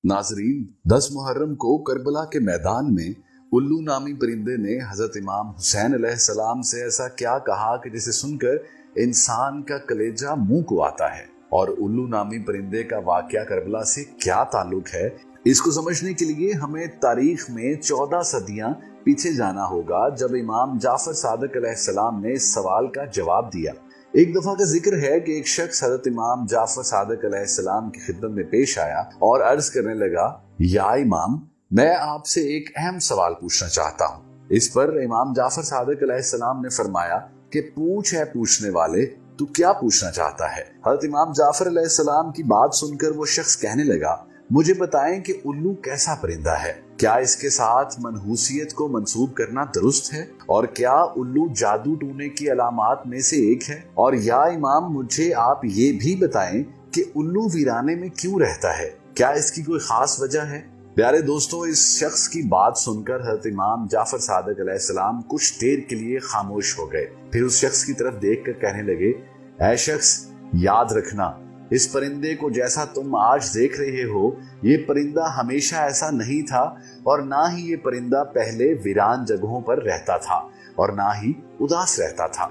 नाजरीन, 10 मुहर्रम को करबला के मैदान में उल्लू नामी परिंदे ने हजरत इमाम हुसैन अलैहिस्सलाम से ऐसा क्या कहा कि जिसे सुनकर इंसान का कलेजा मुंह को आता है। और उल्लू नामी परिंदे का वाकया करबला से क्या ताल्लुक है, इसको समझने के लिए हमें तारीख में 14 सदियां पीछे जाना होगा, जब इमाम जाफर सादिक अलैहिस्सलाम ने इस सवाल का जवाब दिया। एक दफा का जिक्र है कि एक शख्स हजरत इमाम जाफर सादिक अलैहिस्सलाम की खिदमत में पेश आया और अर्ज करने लगा, या इमाम, मैं आपसे एक अहम सवाल पूछना चाहता हूँ। इस पर इमाम जाफर सादिक अलैहिस्सलाम ने फरमाया कि पूछ है पूछने वाले, तू क्या पूछना चाहता है। हजरत इमाम जाफर अलैहिस्सलाम की बात सुनकर वो शख्स कहने लगा, मुझे बताएं कि उल्लू कैसा परिंदा है, क्या इसके साथ मनहूसियत को मंसूब करना दुरुस्त है, और क्या उल्लू जादू टूने की अलामात में से एक है। और या इमाम, मुझे आप ये भी बताएं कि उल्लू वीराने में क्यों रहता है, क्या इसकी कोई खास वजह है। प्यारे दोस्तों, इस शख्स की बात सुनकर हजरत इमाम जाफर सादिक अलैहिस्सलाम कुछ देर के लिए खामोश हो गए। फिर उस शख्स की तरफ देखकर कहने लगे, ऐ शख्स, याद रखना, इस परिंदे को जैसा तुम आज देख रहे हो, ये परिंदा हमेशा ऐसा नहीं था, और ना ही ये परिंदा पहले वीरान जगहों पर रहता था और ना ही उदास रहता था।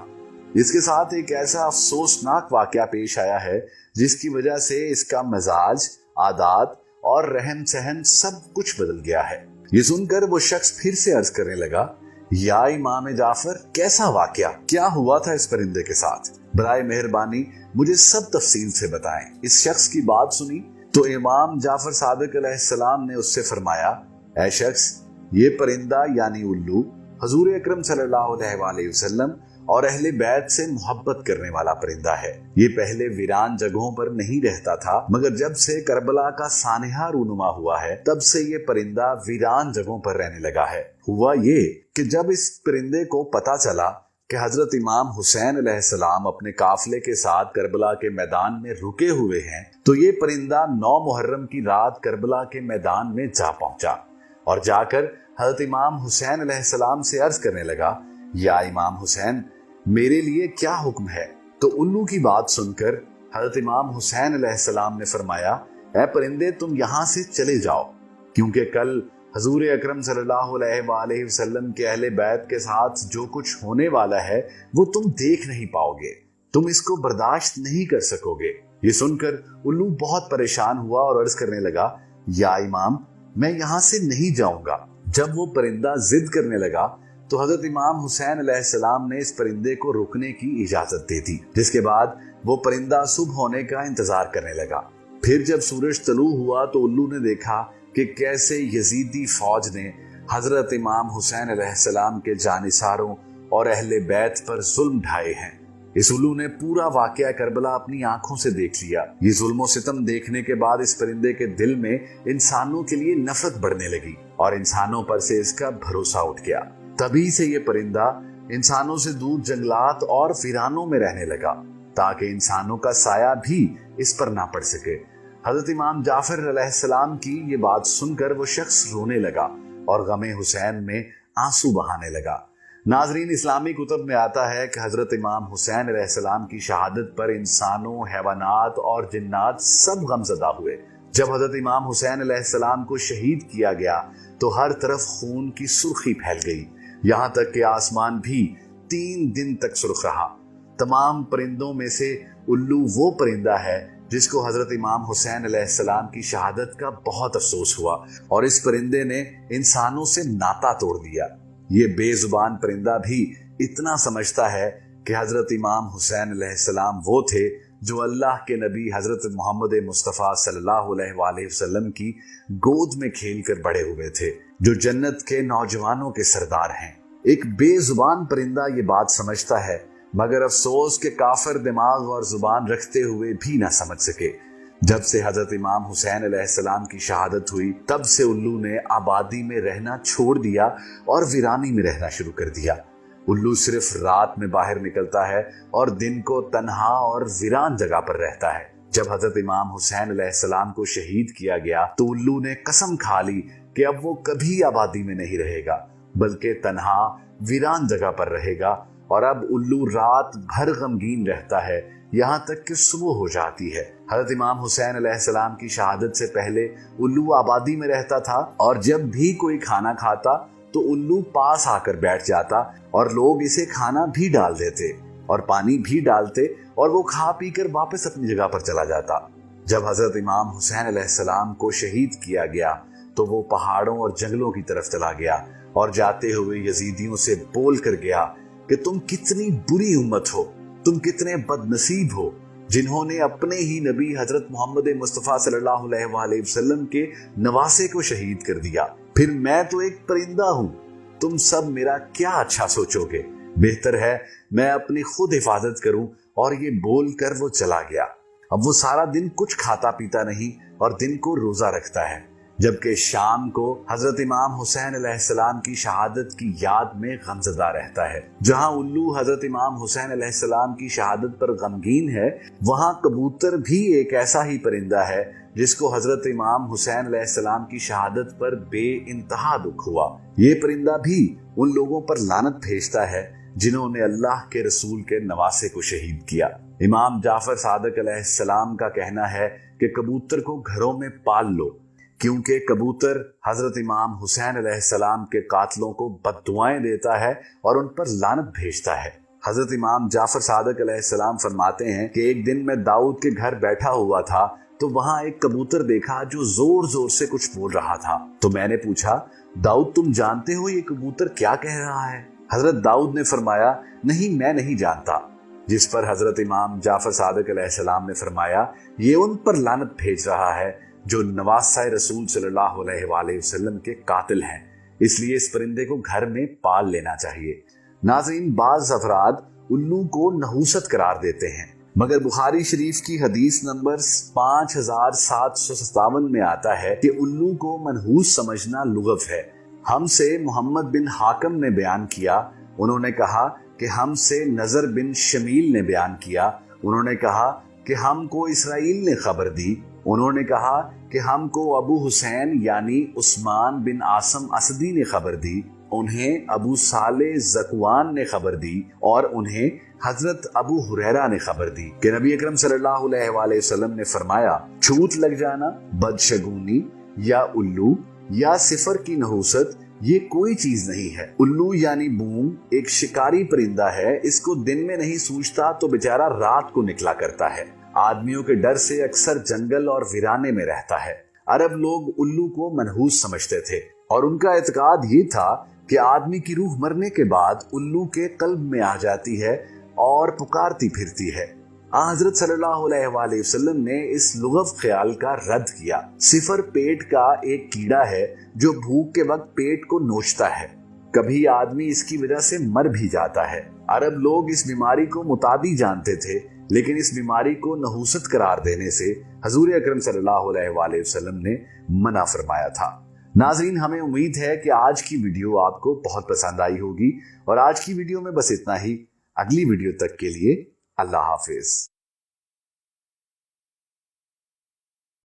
इसके साथ एक ऐसा अफसोसनाक वाकया पेश आया है जिसकी वजह से इसका मिजाज, आदात और रहन सहन सब कुछ बदल गया है। ये सुनकर वो शख्स फिर से अर्ज करने लगा, या इमाम जाफर, कैसा वाकया, क्या हुआ था इस परिंदे के साथ, बराए मेहरबानी मुझे सब तफसील से बताएं। इस शख्स की बात सुनी तो इमाम जाफर सादिक अलैहिस्सलाम ने उससे फरमाया, ऐ शख्स, ये परिंदा यानी उल्लू हजूर अकरम सल्लल्लाहु अलैहि वसल्लम और अहले बैत से मोहब्बत करने वाला परिंदा है। ये पहले वीरान जगहों पर नहीं रहता था, मगर जब से करबला का सानहा रूनुमा हुआ है, तब से ये परिंदा वीरान जगहों पर रहने लगा है। हुआ ये कि जब इस परिंदे को पता चला कि हजरत इमाम हुसैन अलैहिस्सलाम अपने काफिले के साथ करबला के मैदान में रुके हुए हैं, तो ये परिंदा 9 मुहर्रम की रात करबला के मैदान में जा पहुंचा और जाकर हजरत इमाम हुसैन अलैहिस्सलाम से अर्ज करने लगा, या इमाम हुसैन, मेरे लिए क्या हुक्म है। तो उल्लू की बात सुनकर हजरत इमाम हुसैन अलैहिस्सलाम ने फरमाया, ऐ परिंदे, तुम यहाँ से चले जाओ, क्योंकि कल हजूर अकरम सल्लल्लाहु अलैहि वसल्लम के अहले बैत के साथ जो कुछ होने वाला है वो तुम देख नहीं पाओगे, तुम इसको बर्दाश्त नहीं कर सकोगे। ये सुनकर उल्लू बहुत परेशान हुआ और अर्ज करने लगा, या इमाम, मैं यहाँ से नहीं जाऊंगा। जब वो परिंदा जिद करने लगा तो हजरत इमाम हुसैन अलैहिस्सलाम ने इस परिंदे को रुकने की इजाजत दे दी, जिसके बाद वो परिंदा सुबह होने का इंतजार करने लगा। फिर जब सूरज तलू हुआ तो उल्लू ने देखा कि कैसे यजीदी फौज ने हजरत इमाम हुसैन अलैहिस्सलाम के जानिसारों और अहले बैत पर जुल्म ढाए हैं। इस उल्लू ने पूरा वाकया करबला अपनी आंखों से देख लिया। ये जुल्म सितम देखने के बाद इस परिंदे के दिल में इंसानों के लिए नफरत बढ़ने लगी और इंसानों पर से इसका भरोसा उठ गया। तभी से ये परिंदा इंसानों से दूर जंगलात और वीरानों में रहने लगा, ताकि इंसानों का साया भी इस पर ना पड़ सके। हजरत इमाम जाफर अलैहिस्सलाम की ये बात सुनकर वो शख्स रोने लगा और गमे हुसैन में आंसू बहाने लगा। नाजरीन, इस्लामी कुतुब में आता है कि हजरत इमाम हुसैन अलैहिस्सलाम की शहादत पर इंसानों, हैवानात और जिन्नात सब गमज़दा हुए। जब हजरत इमाम हुसैन अलैहिस्सलाम को शहीद किया गया तो हर तरफ खून की सुर्खी फैल गई, यहाँ तक कि आसमान भी 3 दिन तक सुर्ख रहा। तमाम परिंदों में से उल्लू वो परिंदा है जिसको हजरत इमाम हुसैन अलैहिस्सलाम की शहादत का बहुत अफसोस हुआ और इस परिंदे ने इंसानों से नाता तोड़ दिया। ये बेजुबान परिंदा भी इतना समझता है कि हजरत इमाम हुसैन अलैहिस्सलाम वो थे जो अल्लाह के नबी हजरत मोहम्मद मुस्तफ़ा सल्लल्लाहु अलैहि वसल्लम की गोद में खेलकर बड़े हुए थे, जो जन्नत के नौजवानों के सरदार हैं। एक बेजुबान परिंदा ये बात समझता है, मगर अफसोस के काफिर दिमाग और जुबान रखते हुए भी ना समझ सके। जब से हजरत इमाम हुसैन अलैहिस्सलाम की शहादत हुई, तब से उल्लू ने आबादी में रहना छोड़ दिया और वीरानी में रहना शुरू कर दिया। उल्लू सिर्फ रात में बाहर निकलता है और दिन को तन्हा और वीरान जगह पर रहता है। जब हजरत इमाम हुसैन अलैहिस्सलाम को शहीद किया गया तो उल्लू ने कसम खा ली कि अब वो कभी आबादी में नहीं रहेगा, बल्कि तन्हा वीरान जगह पर रहेगा। और अब उल्लू रात भर गमगीन रहता है, یہاں تک کہ صبح ہو جاتی ہے۔ حضرت امام حسین علیہ السلام کی شہادت سے پہلے الو آبادی میں رہتا تھا، اور جب بھی کوئی کھانا کھاتا تو الو پاس آ کر بیٹھ جاتا اور لوگ اسے کھانا بھی ڈال دیتے اور پانی بھی ڈالتے اور وہ کھا پی کر واپس اپنی جگہ پر چلا جاتا۔ جب حضرت امام حسین علیہ السلام کو شہید کیا گیا تو وہ پہاڑوں اور جنگلوں کی طرف چلا گیا اور جاتے ہوئے یزیدیوں سے بول کر گیا کہ تم کتنی بری امت ہو، تم کتنے بد نصیب ہو، جنہوں نے اپنے ہی نبی حضرت محمد مصطفیٰ صلی اللہ علیہ وآلہ وسلم کے نواسے کو شہید کر دیا۔ پھر میں تو ایک پرندہ ہوں، تم سب میرا کیا اچھا سوچو گے؟ بہتر ہے میں اپنی خود حفاظت کروں۔ اور یہ بول کر وہ چلا گیا۔ اب وہ سارا دن کچھ کھاتا پیتا نہیں اور دن کو روزہ رکھتا ہے، جبکہ شام کو حضرت امام حسین علیہ السلام کی شہادت کی یاد میں غمزدہ رہتا ہے۔ جہاں الو حضرت امام حسین علیہ السلام کی شہادت پر غمگین ہے، وہاں کبوتر بھی ایک ایسا ہی پرندہ ہے جس کو حضرت امام حسین علیہ السلام کی شہادت پر بے انتہا دکھ ہوا۔ یہ پرندہ بھی ان لوگوں پر لعنت بھیجتا ہے جنہوں نے اللہ کے رسول کے نواسے کو شہید کیا۔ امام جعفر صادق علیہ السلام کا کہنا ہے کہ کبوتر کو گھروں میں پال لو، کیونکہ کبوتر حضرت امام حسین علیہ السلام کے قاتلوں کو بد دعائیں دیتا ہے اور ان پر لعنت بھیجتا ہے۔ حضرت امام جعفر صادق علیہ السلام فرماتے ہیں کہ ایک دن میں داؤد کے گھر بیٹھا ہوا تھا تو وہاں ایک کبوتر دیکھا جو زور زور سے کچھ بول رہا تھا۔ تو میں نے پوچھا، داؤد تم جانتے ہو یہ کبوتر کیا کہہ رہا ہے؟ حضرت داؤد نے فرمایا، نہیں میں نہیں جانتا۔ جس پر حضرت امام جعفر صادق علیہ السلام نے فرمایا، یہ ان پر لعنت بھیج رہا ہے جو نواسہ رسول صلی اللہ علیہ وآلہ وسلم کے قاتل ہیں، اس لیے اس پرندے کو گھر میں پال لینا چاہیے۔ ناظرین، بعض افراد الو کو نحوست قرار دیتے ہیں، مگر بخاری شریف کی حدیث نمبر 5757 میں آتا ہے کہ الو کو منحوس سمجھنا لغو ہے۔ ہم سے محمد بن حاکم نے بیان کیا، انہوں نے کہا کہ ہم سے نظر بن شمیل نے بیان کیا، انہوں نے کہا کہ ہم کو اسرائیل نے خبر دی، انہوں نے کہا کہ ہم کو ابو حسین یعنی عثمان بن عاصم اسدی نے خبر دی، انہیں ابو صالح زکوان نے خبر دی، اور انہیں حضرت ابو ہریرہ نے خبر دی کہ نبی اکرم صلی اللہ علیہ وآلہ وسلم نے فرمایا، چھوت لگ جانا، بدشگونی یا الو یا صفر کی نحوست یہ کوئی چیز نہیں ہے۔ الو یعنی بوم ایک شکاری پرندہ ہے، اس کو دن میں نہیں سوچتا تو بیچارہ رات کو نکلا کرتا ہے، آدمیوں کے ڈر سے اکثر جنگل اور ویرانے میں رہتا ہے۔ عرب لوگ الو کو منحوس سمجھتے تھے اور ان کا اعتقاد یہ تھا کہ آدمی کی روح مرنے کے بعد الو کے قلب میں آ جاتی ہے اور پکارتی پھرتی ہے۔ حضرت صلی اللہ علیہ وآلہ وسلم نے اس لغو خیال کا رد کیا۔ صفر پیٹ کا ایک کیڑا ہے جو بھوک کے وقت پیٹ کو نوچتا ہے، کبھی آدمی اس کی وجہ سے مر بھی جاتا ہے۔ عرب لوگ اس بیماری کو متعدی جانتے تھے، لیکن اس بیماری کو نحوست قرار دینے سے حضور اکرم صلی اللہ علیہ وآلہ وسلم نے منع فرمایا تھا۔ ناظرین، ہمیں امید ہے کہ آج کی ویڈیو آپ کو بہت پسند آئی ہوگی، اور آج کی ویڈیو میں بس اتنا ہی۔ اگلی ویڈیو تک کے لیے اللہ حافظ۔